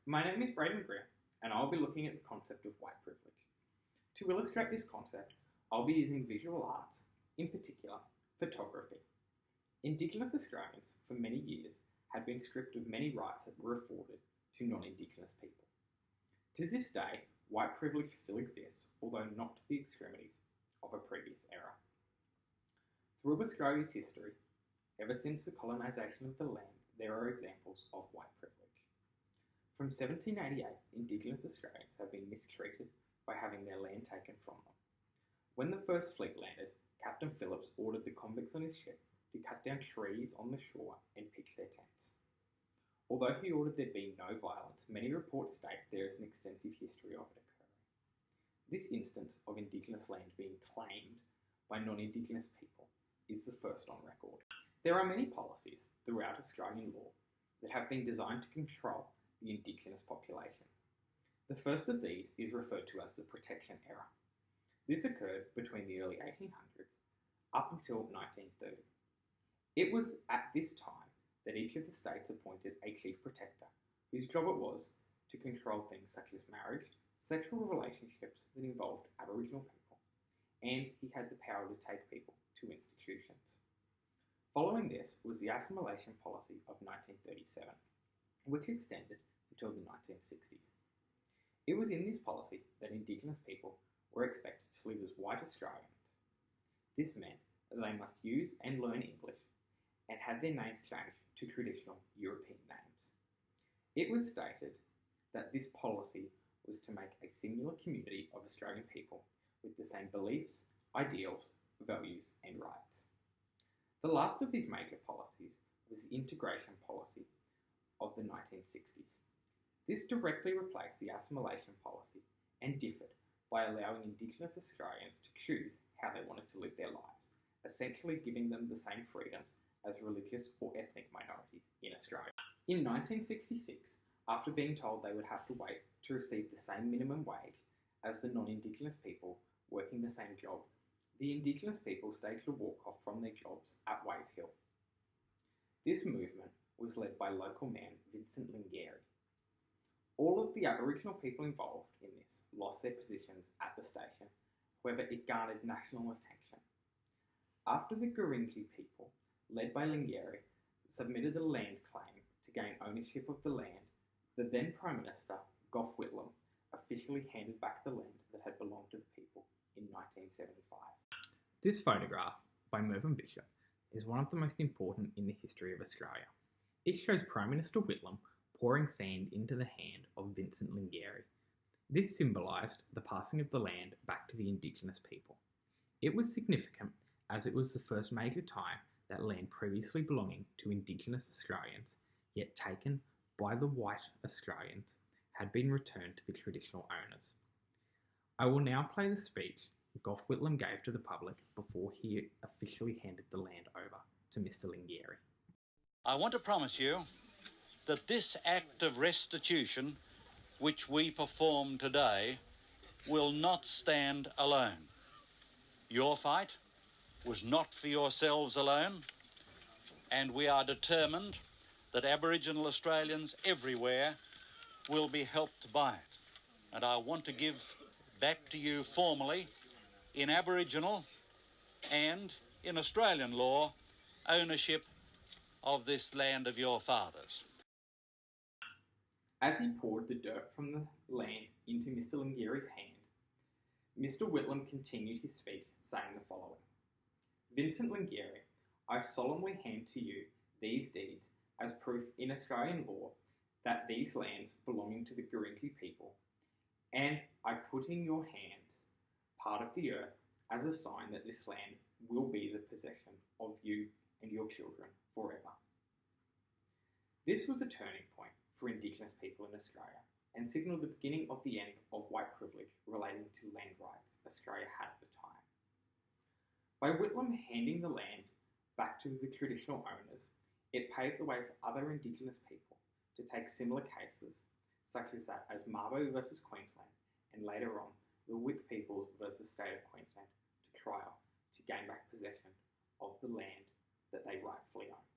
My name is Braden Greer, and I'll be looking at the concept of white privilege. To illustrate this concept, I'll be using visual arts, in particular, photography. Indigenous Australians, for many years, had been stripped of many rights that were afforded to non-Indigenous people. To this day, white privilege still exists, although not to the extremities of a previous era. Through Australia's history, ever since the colonisation of the land, there are examples of white privilege. From 1788, Indigenous Australians have been mistreated by having their land taken from them. When the first fleet landed, Captain Phillips ordered the convicts on his ship to cut down trees on the shore and pitch their tents. Although he ordered there be no violence, many reports state there is an extensive history of it occurring. This instance of Indigenous land being claimed by non-Indigenous people is the first on record. There are many policies throughout Australian law that have been designed to control the Indigenous population. The first of these is referred to as the Protection Era. This occurred between the early 1800s up until 1930. It was at this time that each of the states appointed a chief protector, whose job it was to control things such as marriage, sexual relationships that involved Aboriginal people, and he had the power to take people to institutions. Following this was the Assimilation Policy of 1937, which extended until the 1960s. It was in this policy that Indigenous people were expected to live as white Australians. This meant that they must use and learn English and had their names changed to traditional European names. It was stated that this policy was to make a singular community of Australian people with the same beliefs, ideals, values and rights. The last of these major policies was the Integration Policy of the 1960s. This directly replaced the Assimilation Policy and differed by allowing Indigenous Australians to choose how they wanted to live their lives, essentially giving them the same freedoms as religious or ethnic minorities in Australia. In 1966, after being told they would have to wait to receive the same minimum wage as the non-Indigenous people working the same job, the Indigenous people staged a walk-off from their jobs at Wave Hill. This movement was led by local man Vincent Lingieri. All of the Aboriginal people involved in this lost their positions at the station, however it garnered national attention. After the Gurindji people, led by Lingieri, submitted a land claim to gain ownership of the land, the then Prime Minister, Gough Whitlam, officially handed back the land that had belonged to the people in 1975. This photograph by Mervyn Bishop is one of the most important in the history of Australia. It shows Prime Minister Whitlam pouring sand into the hand of Vincent Lingieri. This symbolised the passing of the land back to the Indigenous people. It was significant as it was the first major time that land previously belonging to Indigenous Australians, yet taken by the white Australians, had been returned to the traditional owners. I will now play the speech Gough Whitlam gave to the public before he officially handed the land over to Mr. Lingieri. I want to promise you that this act of restitution which we perform today will not stand alone. Your fight was not for yourselves alone, and we are determined that Aboriginal Australians everywhere will be helped by it. And I want to give back to you formally, in Aboriginal and in Australian law, ownership of this land of your fathers. As he poured the dirt from the land into Mr. Lingieri's hand, Mr. Whitlam continued his speech saying the following: Vincent Lingieri, I solemnly hand to you these deeds as proof in Australian law that these lands belonging to the Gurindji people, and I put in your hands part of the earth as a sign that this land will be the possession of you and your children forever. This was a turning point for Indigenous people in Australia and signalled the beginning of the end of white privilege relating to land rights Australia had at the time. By Whitlam handing the land back to the traditional owners, it paved the way for other Indigenous people to take similar cases, such as that as Mabo versus Queensland, and later on the Wik peoples versus State of Queensland, to trial to gain back possession of the land that they rightfully own.